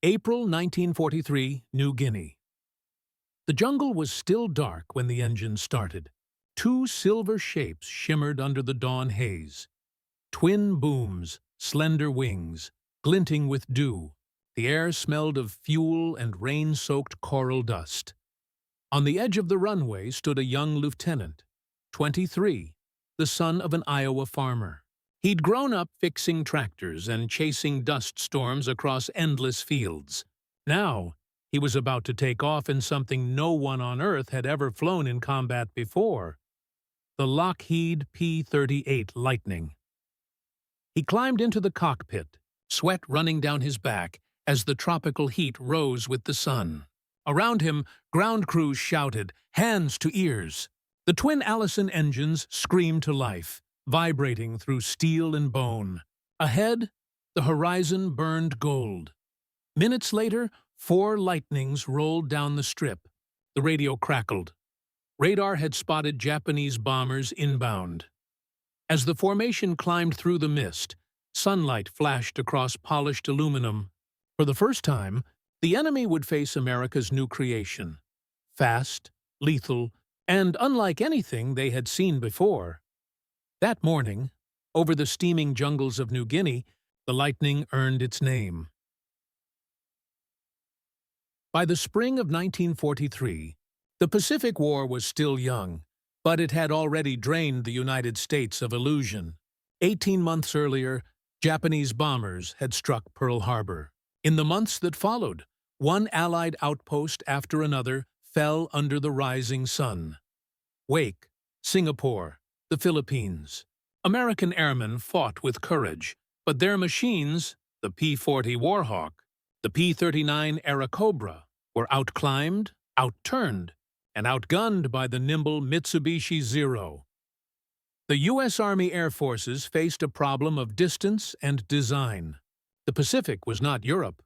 April 1943, New Guinea. The jungle was still dark when the engine started. Two silver shapes shimmered under the dawn haze. Twin booms, slender wings, glinting with dew. The air smelled of fuel and rain-soaked coral dust. On the edge of the runway stood a young lieutenant, 23, the son of an Iowa farmer. He'd grown up fixing tractors and chasing dust storms across endless fields. Now, he was about to take off in something no one on Earth had ever flown in combat before, the Lockheed P-38 Lightning. He climbed into the cockpit, sweat running down his back as the tropical heat rose with the sun. Around him, ground crews shouted, hands to ears. The twin Allison engines screamed to life, vibrating through steel and bone. Ahead, the horizon burned gold. Minutes later, 4 lightnings rolled down the strip. The radio crackled. Radar had spotted Japanese bombers inbound. As the formation climbed through the mist, sunlight flashed across polished aluminum. For the first time, the enemy would face America's new creation. Fast, lethal, and unlike anything they had seen before. That morning, over the steaming jungles of New Guinea, the Lightning earned its name. By the spring of 1943, the Pacific War was still young, but it had already drained the United States of illusion. 18 months earlier, Japanese bombers had struck Pearl Harbor. In the months that followed, one Allied outpost after another fell under the rising sun. Wake, Singapore, the Philippines. American airmen fought with courage, but their machines, the P-40 Warhawk, the P-39 Airacobra, were outclimbed, outturned, and outgunned by the nimble Mitsubishi Zero. The U.S. Army Air Forces faced a problem of distance and design. The Pacific was not Europe.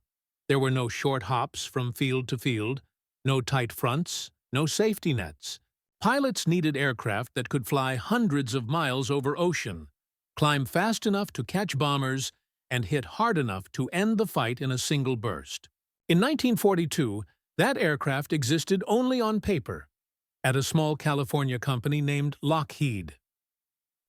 There were no short hops from field to field, no tight fronts, no safety nets. Pilots needed aircraft that could fly hundreds of miles over ocean, climb fast enough to catch bombers, and hit hard enough to end the fight in a single burst. In 1942, that aircraft existed only on paper, at a small California company named Lockheed.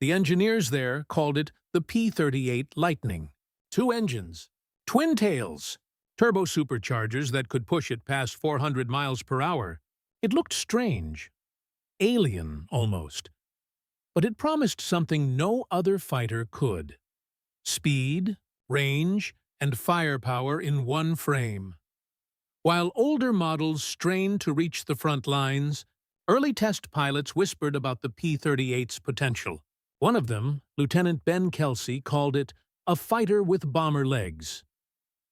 The engineers there called it the P-38 Lightning. 2 engines, twin tails, turbo superchargers that could push it past 400 miles per hour. It looked strange. Alien, almost. But it promised something no other fighter could. Speed, range, and firepower in one frame. While older models strained to reach the front lines, early test pilots whispered about the P-38's potential. One of them, Lieutenant Ben Kelsey, called it a fighter with bomber legs.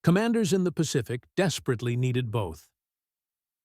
Commanders in the Pacific desperately needed both.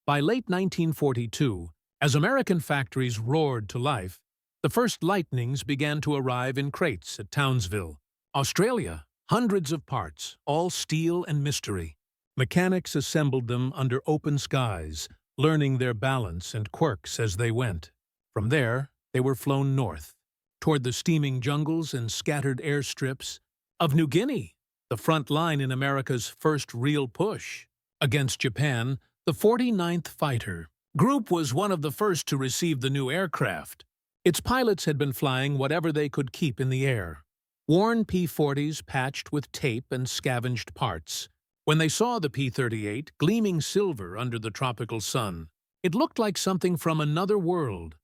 By late 1942, as American factories roared to life, the first Lightnings began to arrive in crates at Townsville, Australia. Hundreds of parts, all steel and mystery. Mechanics assembled them under open skies, learning their balance and quirks as they went. From there, they were flown north, toward the steaming jungles and scattered airstrips of New Guinea, the front line in America's first real push. Against Japan, the 49th Fighter Group was one of the first to receive the new aircraft. Its pilots had been flying whatever they could keep in the air. Worn P-40s patched with tape and scavenged parts. When they saw the P-38 gleaming silver under the tropical sun, it looked like something from another world.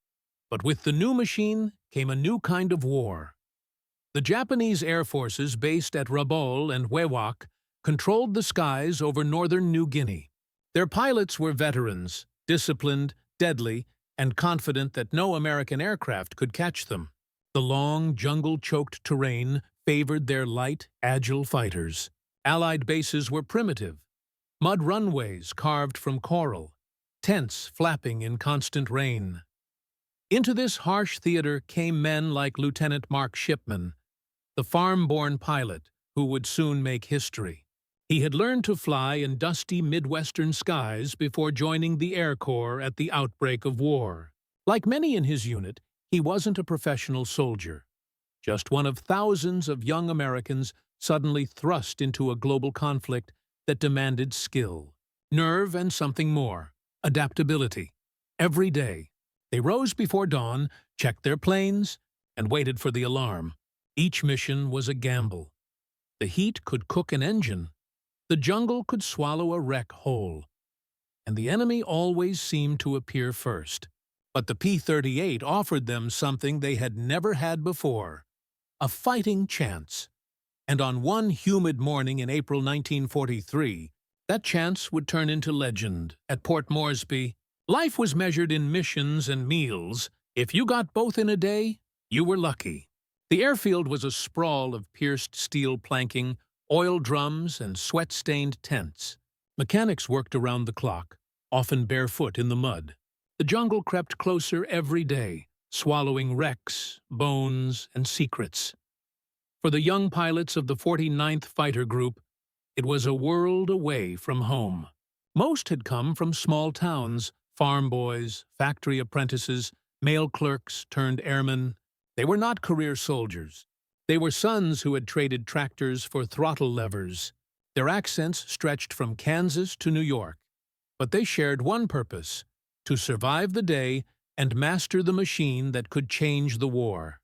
But with the new machine came a new kind of war. The Japanese air forces based at Rabaul and Wewak controlled the skies over northern New Guinea. Their pilots were veterans, disciplined, deadly, and confident that no American aircraft could catch them. The long, jungle-choked terrain favored their light, agile fighters. Allied bases were primitive. Mud runways carved from coral, tents flapping in constant rain. Into this harsh theater came men like Lieutenant Mark Shipman, the farm-born pilot who would soon make history. He had learned to fly in dusty Midwestern skies before joining the Air Corps at the outbreak of war. Like many in his unit, he wasn't a professional soldier, just one of thousands of young Americans suddenly thrust into a global conflict that demanded skill, nerve, and something more, adaptability. Every day, they rose before dawn, checked their planes, and waited for the alarm. Each mission was a gamble. The heat could cook an engine, the jungle could swallow a wreck whole, and the enemy always seemed to appear first. But the P-38 offered them something they had never had before, a fighting chance. And on one humid morning in April 1943, that chance would turn into legend. At Port Moresby, life was measured in missions and meals. If you got both in a day, you were lucky. The airfield was a sprawl of pierced steel planking, oil drums, and sweat-stained tents. Mechanics worked around the clock, often barefoot in the mud. The jungle crept closer every day, swallowing wrecks, bones, and secrets. For the young pilots of the 49th Fighter Group, it was a world away from home. Most had come from small towns, farm boys, factory apprentices, mail clerks turned airmen. They were not career soldiers. They were sons who had traded tractors for throttle levers. Their accents stretched from Kansas to New York. But they shared one purpose: to survive the day and master the machine that could change the war.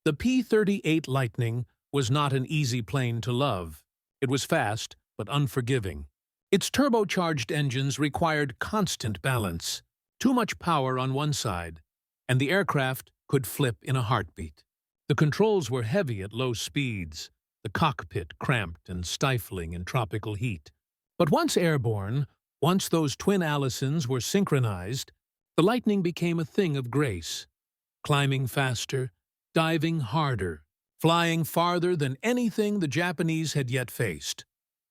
The P-38 Lightning was not an easy plane to love. It was fast, but unforgiving. Its turbocharged engines required constant balance, too much power on one side, and the aircraft could flip in a heartbeat. The controls were heavy at low speeds, the cockpit cramped and stifling in tropical heat. But once airborne, once those twin Allisons were synchronized, the Lightning became a thing of grace, climbing faster, diving harder, flying farther than anything the Japanese had yet faced.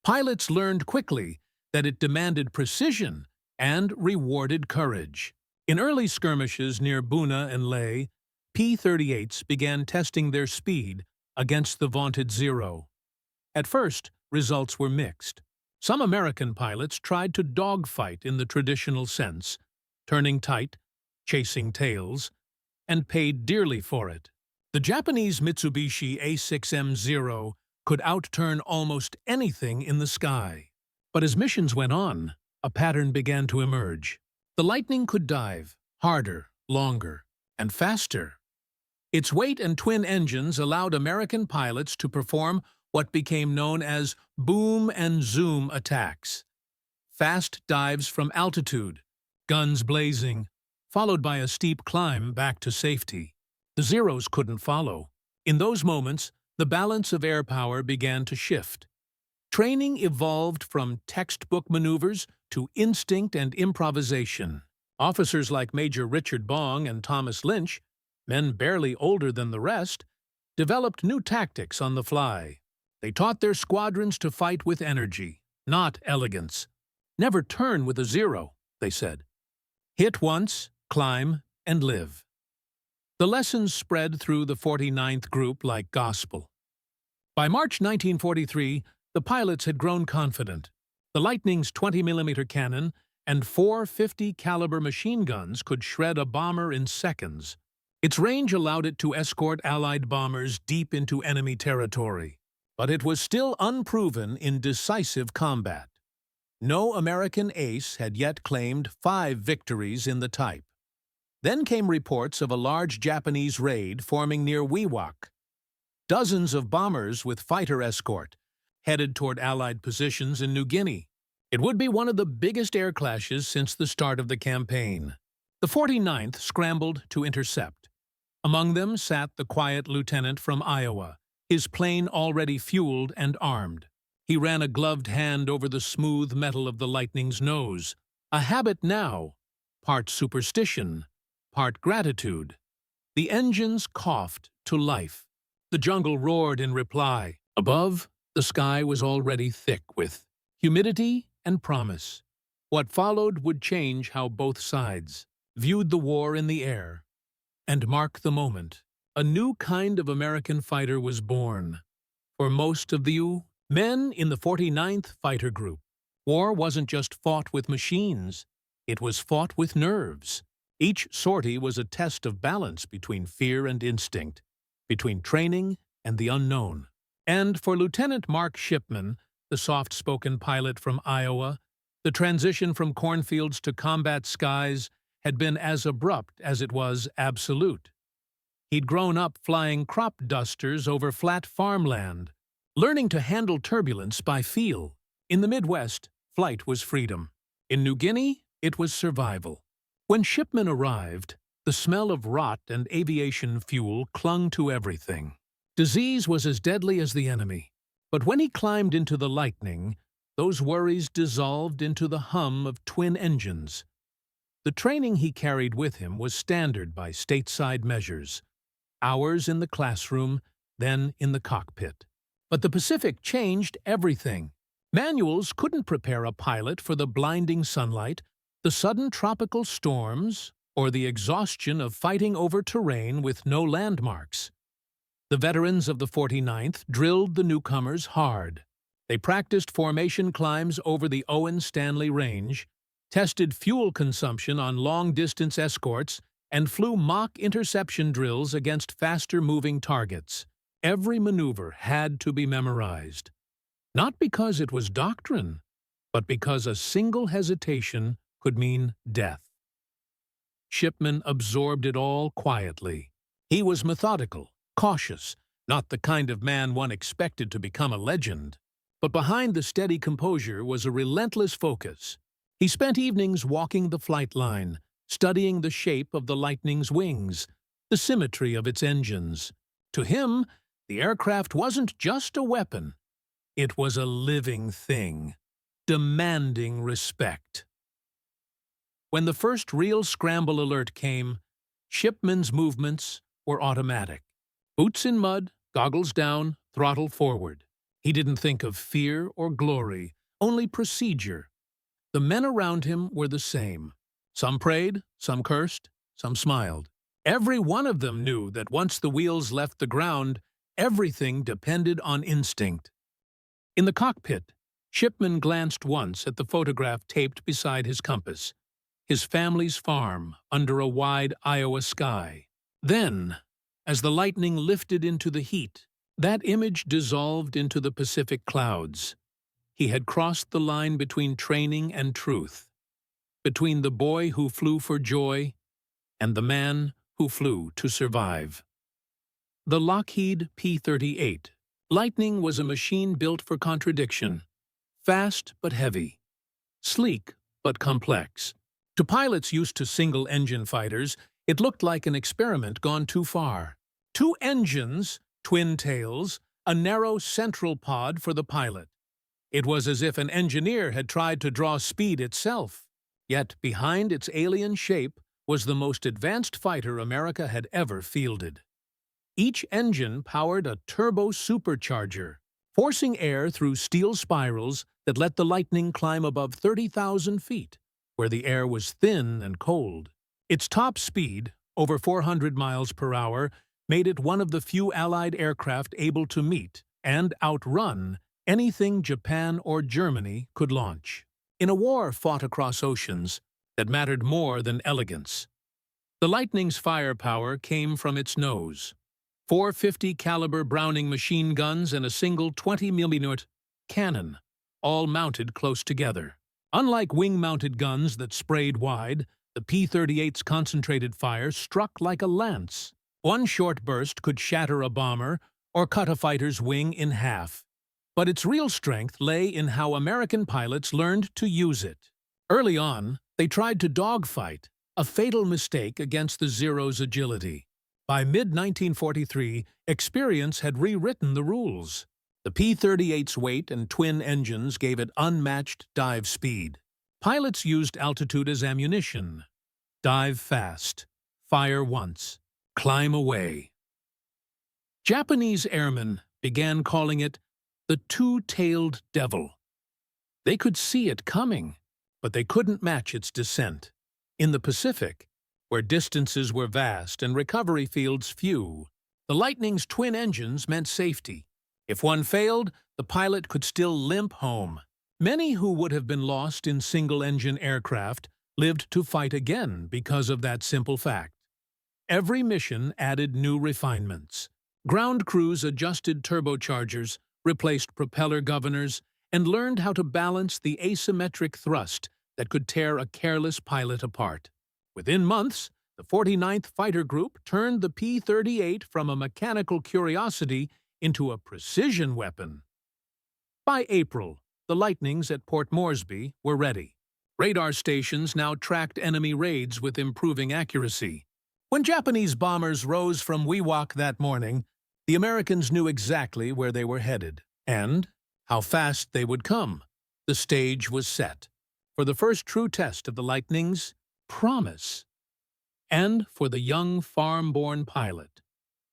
Pilots learned quickly that it demanded precision and rewarded courage. In early skirmishes near Buna and Leh, P-38s began testing their speed against the vaunted Zero. At first, results were mixed. Some American pilots tried to dogfight in the traditional sense, turning tight, chasing tails, and paid dearly for it. The Japanese Mitsubishi A6M0 could outturn almost anything in the sky. But as missions went on, a pattern began to emerge. The Lightning could dive harder, longer, and faster. Its weight and twin engines allowed American pilots to perform what became known as boom and zoom attacks. Fast dives from altitude, guns blazing, followed by a steep climb back to safety. The Zeros couldn't follow. In those moments, the balance of air power began to shift. Training evolved from textbook maneuvers to instinct and improvisation. Officers like Major Richard Bong and Thomas Lynch, men barely older than the rest, developed new tactics on the fly. They taught their squadrons to fight with energy, not elegance. Never turn with a Zero, they said. Hit once, climb, and live. The lessons spread through the 49th Group like gospel. By March 1943, the pilots had grown confident. The Lightning's 20mm cannon and 450 caliber machine guns could shred a bomber in seconds. Its range allowed it to escort Allied bombers deep into enemy territory. But it was still unproven in decisive combat. No American ace had yet claimed 5 victories in the type. Then came reports of a large Japanese raid forming near Wewak. Dozens of bombers with fighter escort headed toward Allied positions in New Guinea. It would be one of the biggest air clashes since the start of the campaign. The 49th scrambled to intercept. Among them sat the quiet lieutenant from Iowa, his plane already fueled and armed. He ran a gloved hand over the smooth metal of the Lightning's nose, a habit now, part superstition, part gratitude. The engines coughed to life. The jungle roared in reply. Above, the sky was already thick with humidity and promise. What followed would change how both sides viewed the war in the air and mark the moment. A new kind of American fighter was born. For most of you, men in the 49th Fighter Group, war wasn't just fought with machines. It was fought with nerves. Each sortie was a test of balance between fear and instinct, between training and the unknown. And for Lieutenant Mark Shipman, the soft-spoken pilot from Iowa, the transition from cornfields to combat skies had been as abrupt as it was absolute. He'd grown up flying crop dusters over flat farmland, learning to handle turbulence by feel. In the Midwest, flight was freedom. In New Guinea, it was survival. When shipmen arrived, the smell of rot and aviation fuel clung to everything. Disease was as deadly as the enemy. But when he climbed into the Lightning, those worries dissolved into the hum of twin engines. The training he carried with him was standard by stateside measures. Hours in the classroom, then in the cockpit. But the Pacific changed everything. Manuals couldn't prepare a pilot for the blinding sunlight, the sudden tropical storms, or the exhaustion of fighting over terrain with no landmarks. The veterans of the 49th drilled the newcomers hard. They practiced formation climbs over the Owen Stanley Range, tested fuel consumption on long-distance escorts, and flew mock interception drills against faster-moving targets. Every maneuver had to be memorized. Not because it was doctrine, but because a single hesitation could mean death. Shipman absorbed it all quietly. He was methodical, cautious, not the kind of man one expected to become a legend. But behind the steady composure was a relentless focus. He spent evenings walking the flight line, studying the shape of the Lightning's wings, the symmetry of its engines. To him, the aircraft wasn't just a weapon. It was a living thing, demanding respect. When the first real scramble alert came, Shipman's movements were automatic. Boots in mud, goggles down, throttle forward. He didn't think of fear or glory, only procedure. The men around him were the same. Some prayed, some cursed, some smiled. Every one of them knew that once the wheels left the ground, everything depended on instinct. In the cockpit, Shipman glanced once at the photograph taped beside his compass, his family's farm under a wide Iowa sky. Then, as the Lightning lifted into the heat, that image dissolved into the Pacific clouds. He had crossed the line between training and truth, between the boy who flew for joy and the man who flew to survive. The Lockheed P-38 Lightning was a machine built for contradiction, fast but heavy, sleek but complex. To pilots used to single-engine fighters, it looked like an experiment gone too far. Two engines, twin tails, a narrow central pod for the pilot. It was as if an engineer had tried to draw speed itself. Yet behind its alien shape was the most advanced fighter America had ever fielded. Each engine powered a turbo supercharger, forcing air through steel spirals that let the Lightning climb above 30,000 feet, where the air was thin and cold. Its top speed, over 400 miles per hour, made it one of the few Allied aircraft able to meet and outrun anything Japan or Germany could launch. In a war fought across oceans that mattered more than elegance, the Lightning's firepower came from its nose. 450 caliber Browning machine guns and a single 20mm cannon, all mounted close together. Unlike wing-mounted guns that sprayed wide, the P-38's concentrated fire struck like a lance. One short burst could shatter a bomber or cut a fighter's wing in half. But its real strength lay in how American pilots learned to use it. Early on, they tried to dogfight, a fatal mistake against the Zero's agility. By mid-1943, experience had rewritten the rules. The P-38's weight and twin engines gave it unmatched dive speed. Pilots used altitude as ammunition. Dive fast, fire once, climb away. Japanese airmen began calling it the two-tailed devil. They could see it coming, but they couldn't match its descent. In the Pacific, where distances were vast and recovery fields few, the Lightning's twin engines meant safety. If one failed, the pilot could still limp home. Many who would have been lost in single-engine aircraft lived to fight again because of that simple fact. Every mission added new refinements. Ground crews adjusted turbochargers, replaced propeller governors, and learned how to balance the asymmetric thrust that could tear a careless pilot apart. Within months, the 49th Fighter Group turned the P-38 from a mechanical curiosity into a precision weapon. By April, the Lightnings at Port Moresby were ready. Radar stations now tracked enemy raids with improving accuracy. When Japanese bombers rose from Wewak that morning, the Americans knew exactly where they were headed and how fast they would come. The stage was set for the first true test of the Lightning's promise, and for the young farm-born pilot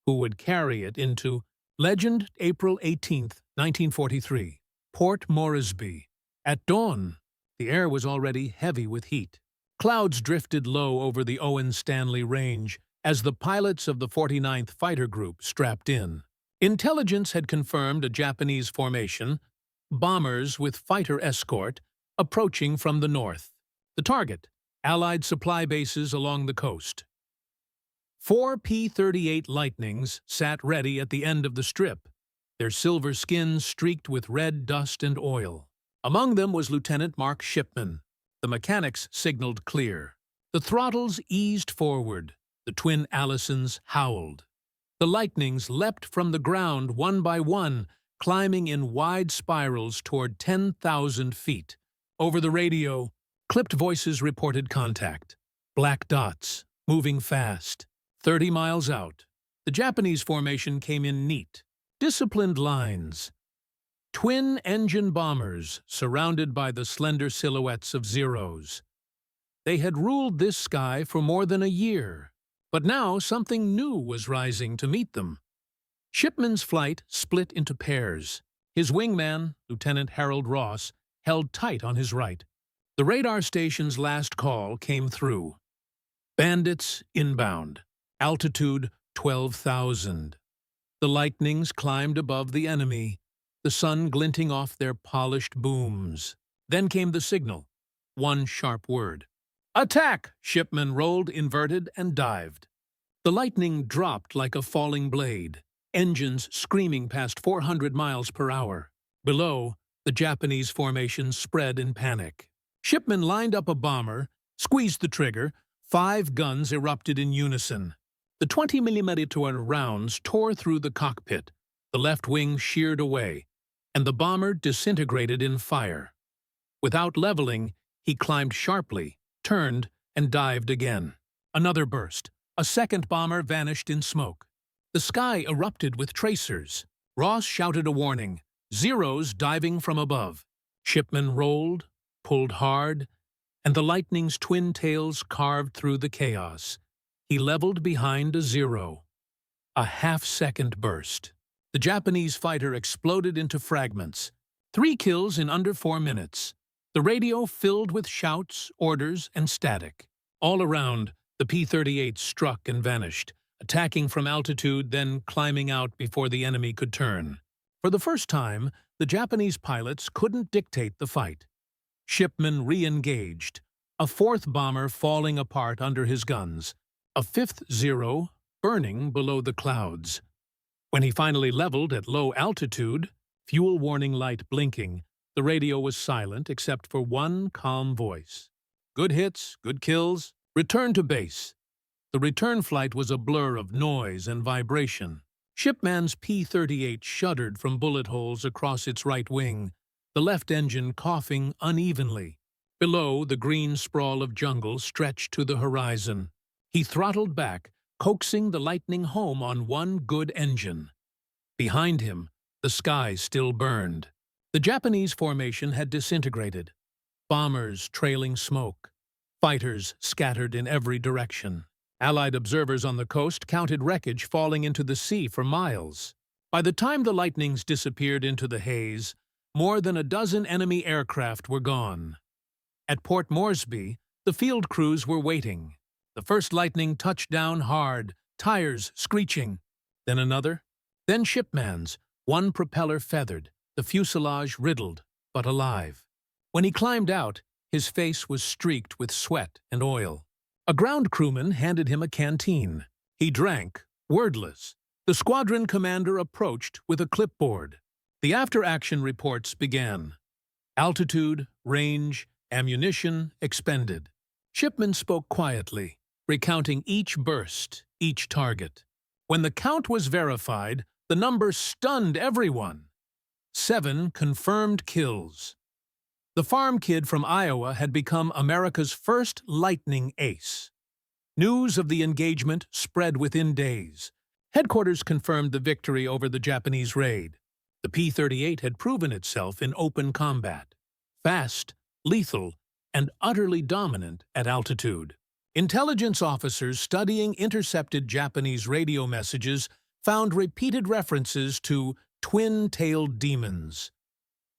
who would carry it into legend. April 18, 1943, Port Moresby. At dawn, the air was already heavy with heat. Clouds drifted low over the Owen Stanley Range as the pilots of the 49th Fighter Group strapped in. Intelligence had confirmed a Japanese formation, bombers with fighter escort, approaching from the north. The target, Allied supply bases along the coast. 4 P-38 Lightnings sat ready at the end of the strip, their silver skins streaked with red dust and oil. Among them was Lieutenant Mark Shipman. The mechanics signaled clear. The throttles eased forward. The twin Allisons howled. The Lightnings leapt from the ground one by one, climbing in wide spirals toward 10,000 feet. Over the radio, clipped voices reported contact. Black dots, moving fast. 30 miles out, the Japanese formation came in neat, disciplined lines. Twin-engine bombers surrounded by the slender silhouettes of Zeros. They had ruled this sky for more than a year, but now something new was rising to meet them. Shipman's flight split into pairs. His wingman, Lieutenant Harold Ross, held tight on his right. The radar station's last call came through. Bandits inbound. Altitude 12,000. The Lightnings climbed above the enemy, the sun glinting off their polished booms. Then came the signal. One sharp word. Attack! Shipman rolled, inverted, and dived. The Lightning dropped like a falling blade, engines screaming past 400 miles per hour. Below, the Japanese formation spread in panic. Shipman lined up a bomber, squeezed the trigger. 5 guns erupted in unison. The 20mm rounds tore through the cockpit. The left wing sheared away, and the bomber disintegrated in fire. Without leveling, he climbed sharply, turned, and dived again. Another burst. A second bomber vanished in smoke. The sky erupted with tracers. Ross shouted a warning. Zeros diving from above. Shipman rolled, pulled hard, and the Lightning's twin tails carved through the chaos. He leveled behind a Zero. A half-second burst. The Japanese fighter exploded into fragments. 3 kills in under 4 minutes. The radio filled with shouts, orders, and static. All around, the P-38 struck and vanished, attacking from altitude, then climbing out before the enemy could turn. For the first time, the Japanese pilots couldn't dictate the fight. Shipman re-engaged, a 4th bomber falling apart under his guns, a 5th Zero burning below the clouds. When he finally leveled at low altitude, fuel warning light blinking, the radio was silent except for one calm voice. Good hits, good kills, return to base. The return flight was a blur of noise and vibration. Shipman's P-38 shuddered from bullet holes across its right wing, the left engine coughing unevenly. Below, the green sprawl of jungle stretched to the horizon. He throttled back, coaxing the Lightning home on one good engine. Behind him, the sky still burned. The Japanese formation had disintegrated. Bombers trailing smoke. Fighters scattered in every direction. Allied observers on the coast counted wreckage falling into the sea for miles. By the time the Lightnings disappeared into the haze, more than a dozen enemy aircraft were gone. At Port Moresby, the field crews were waiting. The first Lightning touched down hard, tires screeching. Then another. Then Shipman's, one propeller feathered, the fuselage riddled, but alive. When he climbed out, his face was streaked with sweat and oil. A ground crewman handed him a canteen. He drank, wordless. The squadron commander approached with a clipboard. The after-action reports began. Altitude, range, ammunition expended. Shipman spoke quietly, recounting each burst, each target. When the count was verified, the number stunned everyone. 7 confirmed kills. The farm kid from Iowa had become America's first lightning ace. News of the engagement spread within days. Headquarters confirmed the victory over the Japanese raid. The P-38 had proven itself in open combat. Fast, lethal, and utterly dominant at altitude. Intelligence officers studying intercepted Japanese radio messages found repeated references to twin-tailed demons.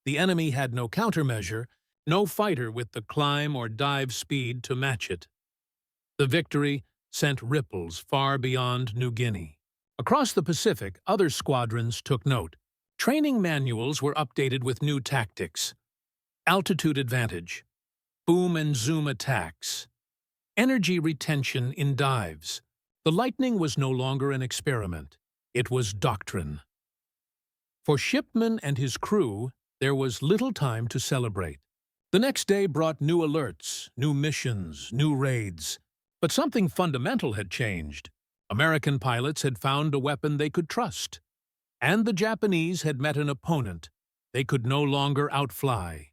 The enemy had no countermeasure, no fighter with the climb or dive speed to match it. The victory sent ripples far beyond New Guinea. Across the Pacific, other squadrons took note. Training manuals were updated with new tactics. Altitude advantage, boom and zoom attacks, energy retention in dives. The Lightning was no longer an experiment. It was doctrine. For Shipman and his crew, there was little time to celebrate. The next day brought new alerts, new missions, new raids. But something fundamental had changed. American pilots had found a weapon they could trust. And the Japanese had met an opponent they could no longer outfly.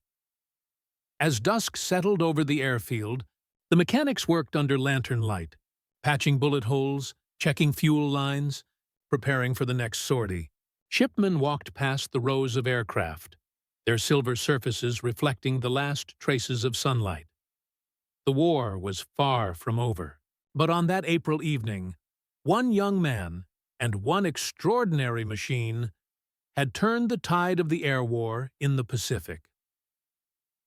As dusk settled over the airfield, the mechanics worked under lantern light, patching bullet holes, checking fuel lines, preparing for the next sortie. Shipmen walked past the rows of aircraft, their silver surfaces reflecting the last traces of sunlight. The war was far from over. But on that April evening, one young man and one extraordinary machine had turned the tide of the air war in the Pacific.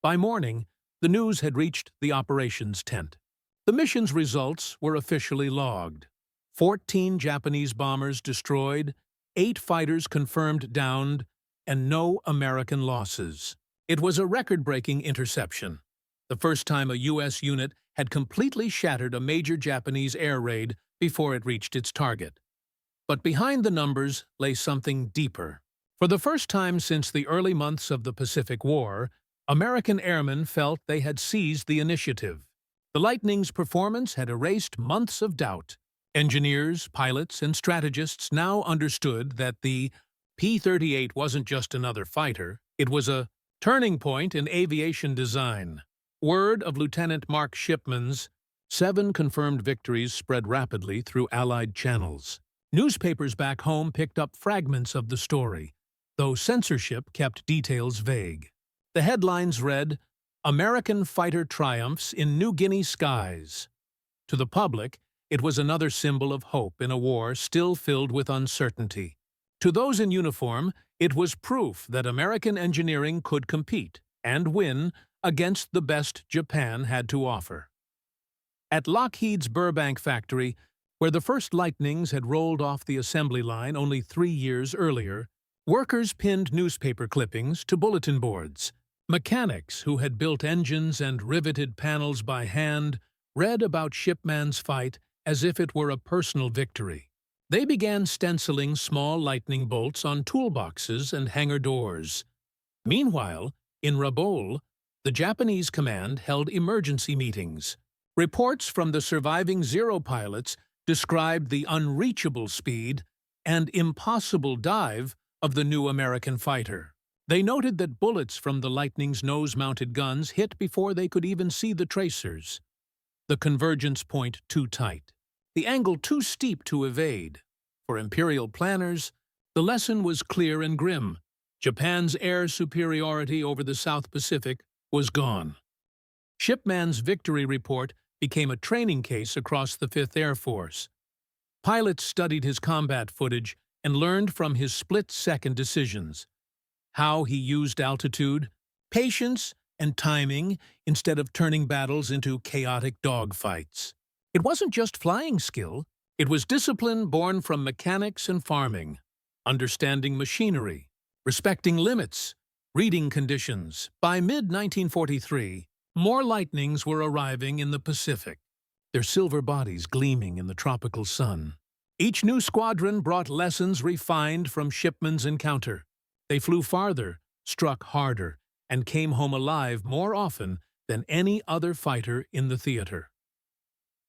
By morning, the news had reached the operations tent. The mission's results were officially logged. 14 Japanese bombers destroyed, 8 fighters confirmed downed, and no American losses. It was a record-breaking interception, the first time a U.S. unit had completely shattered a major Japanese air raid before it reached its target. But behind the numbers lay something deeper. For the first time since the early months of the Pacific War, American airmen felt they had seized the initiative. The Lightning's performance had erased months of doubt. Engineers, pilots, and strategists now understood that the P-38 wasn't just another fighter, it was a turning point in aviation design. Word of Lieutenant Mark Shipman's 7 confirmed victories spread rapidly through Allied channels. Newspapers back home picked up fragments of the story, though censorship kept details vague. The headlines read, "American Fighter Triumphs in New Guinea Skies." To the public, it was another symbol of hope in a war still filled with uncertainty. To those in uniform, it was proof that American engineering could compete and win against the best Japan had to offer. At Lockheed's Burbank factory, where the first Lightnings had rolled off the assembly line only 3 years earlier, workers pinned newspaper clippings to bulletin boards. Mechanics who had built engines and riveted panels by hand read about Shipman's fight as if it were a personal victory. They began stenciling small lightning bolts on toolboxes and hangar doors. Meanwhile, in Rabaul, the Japanese command held emergency meetings. Reports from the surviving Zero pilots described the unreachable speed and impossible dive of the new American fighter. They noted that bullets from the Lightning's nose-mounted guns hit before they could even see the tracers. The convergence point too tight, the angle too steep to evade. For Imperial planners, the lesson was clear and grim. Japan's air superiority over the South Pacific was gone. Shipman's victory report became a training case across the 5th Air Force. Pilots studied his combat footage and learned from his split-second decisions. How he used altitude, patience, and timing instead of turning battles into chaotic dogfights. It wasn't just flying skill, it was discipline born from mechanics and farming, understanding machinery, respecting limits, reading conditions. By mid-1943, more Lightnings were arriving in the Pacific, their silver bodies gleaming in the tropical sun. Each new squadron brought lessons refined from Shipman's encounter. They flew farther, struck harder, and came home alive more often than any other fighter in the theater.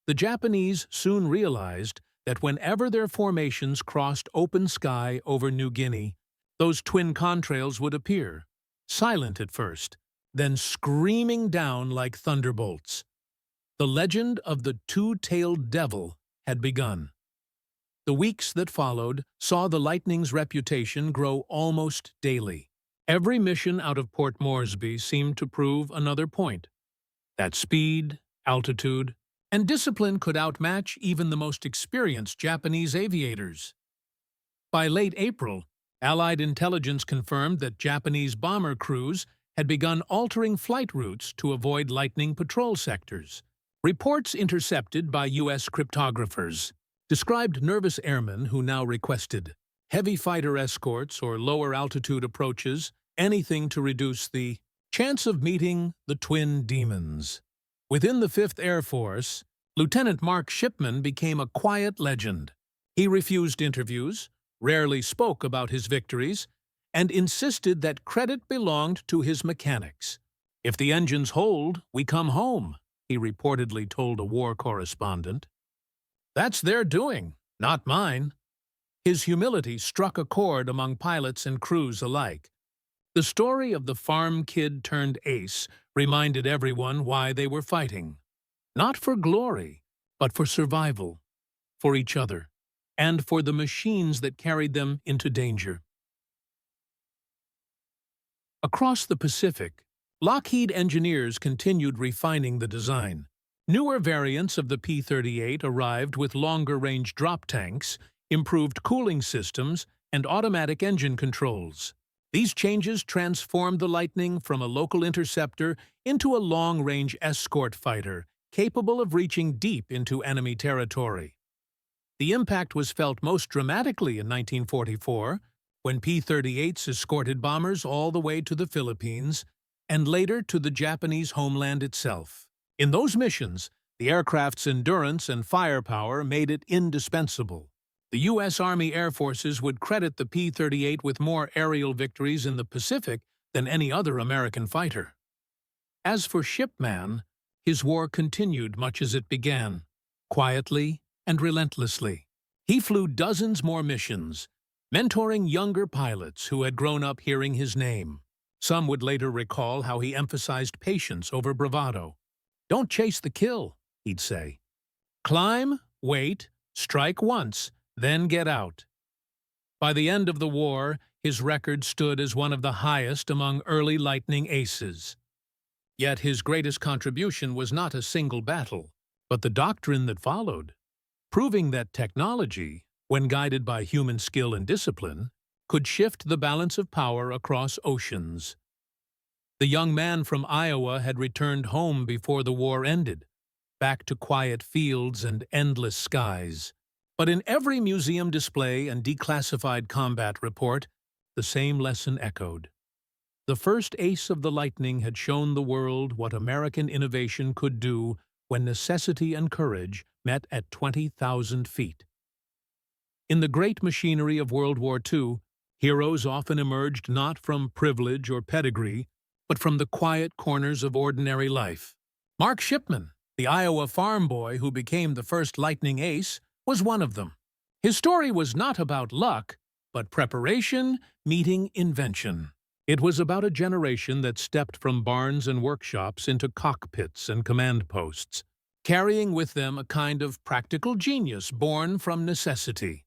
The Japanese soon realized that whenever their formations crossed open sky over New Guinea, those twin contrails would appear, silent at first, then screaming down like thunderbolts. The legend of the two-tailed devil had begun. The weeks that followed saw the Lightning's reputation grow almost daily. Every mission out of Port Moresby seemed to prove another point, that speed, altitude, and discipline could outmatch even the most experienced Japanese aviators. By late April, Allied intelligence confirmed that Japanese bomber crews had begun altering flight routes to avoid Lightning patrol sectors. Reports intercepted by U.S. cryptographers described nervous airmen who now requested heavy fighter escorts or lower-altitude approaches, anything to reduce the chance of meeting the twin demons. Within the 5th Air Force, Lieutenant Mark Shipman became a quiet legend. He refused interviews, rarely spoke about his victories, and insisted that credit belonged to his mechanics. "If the engines hold, we come home," he reportedly told a war correspondent. "That's their doing, not mine." His humility struck a chord among pilots and crews alike. The story of the farm kid turned ace reminded everyone why they were fighting. Not for glory, but for survival, for each other, and for the machines that carried them into danger. Across the Pacific, Lockheed engineers continued refining the design. Newer variants of the P-38 arrived with longer-range drop tanks, improved cooling systems, and automatic engine controls. These changes transformed the Lightning from a local interceptor into a long-range escort fighter, capable of reaching deep into enemy territory. The impact was felt most dramatically in 1944, when P-38s escorted bombers all the way to the Philippines, and later to the Japanese homeland itself. In those missions, the aircraft's endurance and firepower made it indispensable. The U.S. Army Air Forces would credit the P-38 with more aerial victories in the Pacific than any other American fighter. As for Shipman, his war continued much as it began, quietly and relentlessly. He flew dozens more missions, mentoring younger pilots who had grown up hearing his name. Some would later recall how he emphasized patience over bravado. "Don't chase the kill," he'd say. "Climb, wait, strike once, then get out." By the end of the war, his record stood as one of the highest among early Lightning aces. Yet his greatest contribution was not a single battle, but the doctrine that followed, proving that technology, when guided by human skill and discipline, could shift the balance of power across oceans. The young man from Iowa had returned home before the war ended, back to quiet fields and endless skies. But in every museum display and declassified combat report, the same lesson echoed. The first ace of the Lightning had shown the world what American innovation could do when necessity and courage met at 20,000 feet. In the great machinery of World War II, heroes often emerged not from privilege or pedigree, but from the quiet corners of ordinary life. Mark Shipman, the Iowa farm boy who became the first Lightning ace, was one of them. His story was not about luck, but preparation meeting invention. It was about a generation that stepped from barns and workshops into cockpits and command posts, carrying with them a kind of practical genius born from necessity.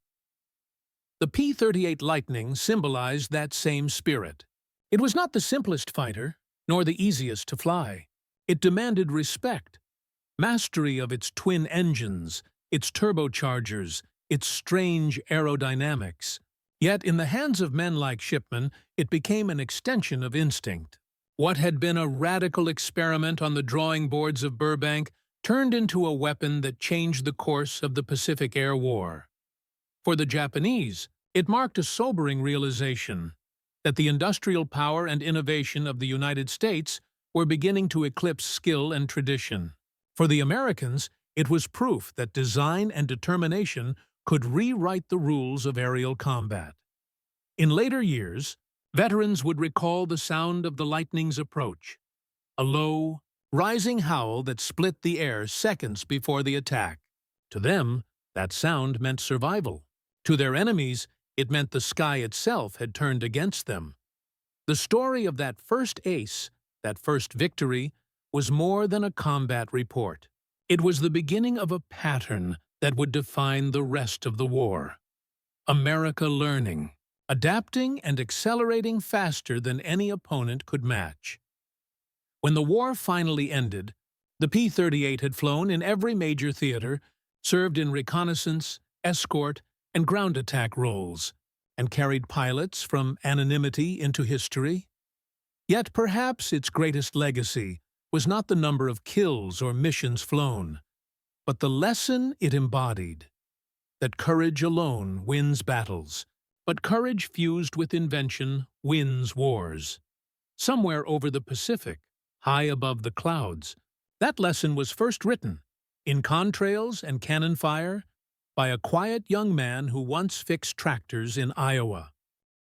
The P-38 Lightning symbolized that same spirit. It was not the simplest fighter, nor the easiest to fly. It demanded respect, mastery of its twin engines, its turbochargers, its strange aerodynamics. Yet in the hands of men like Shipman, it became an extension of instinct. What had been a radical experiment on the drawing boards of Burbank turned into a weapon that changed the course of the Pacific Air War. For the Japanese, it marked a sobering realization that the industrial power and innovation of the United States were beginning to eclipse skill and tradition. For the Americans, it was proof that design and determination could rewrite the rules of aerial combat. In later years, Veterans would recall the sound of the lightning's approach, a low, rising howl that split the air seconds before the attack. To them, that sound meant survival. To their enemies, it meant the sky itself had turned against them. The story of that first ace, that first victory, was more than a combat report. It was the beginning of a pattern that would define the rest of the war. America learning, adapting and accelerating faster than any opponent could match. When the war finally ended, the P-38 had flown in every major theater, served in reconnaissance, escort, and ground attack roles, and carried pilots from anonymity into history. Yet perhaps its greatest legacy was not the number of kills or missions flown, but the lesson it embodied, that courage alone wins battles, but courage fused with invention wins wars. Somewhere over the Pacific, high above the clouds, that lesson was first written, in contrails and cannon fire, by a quiet young man who once fixed tractors in Iowa.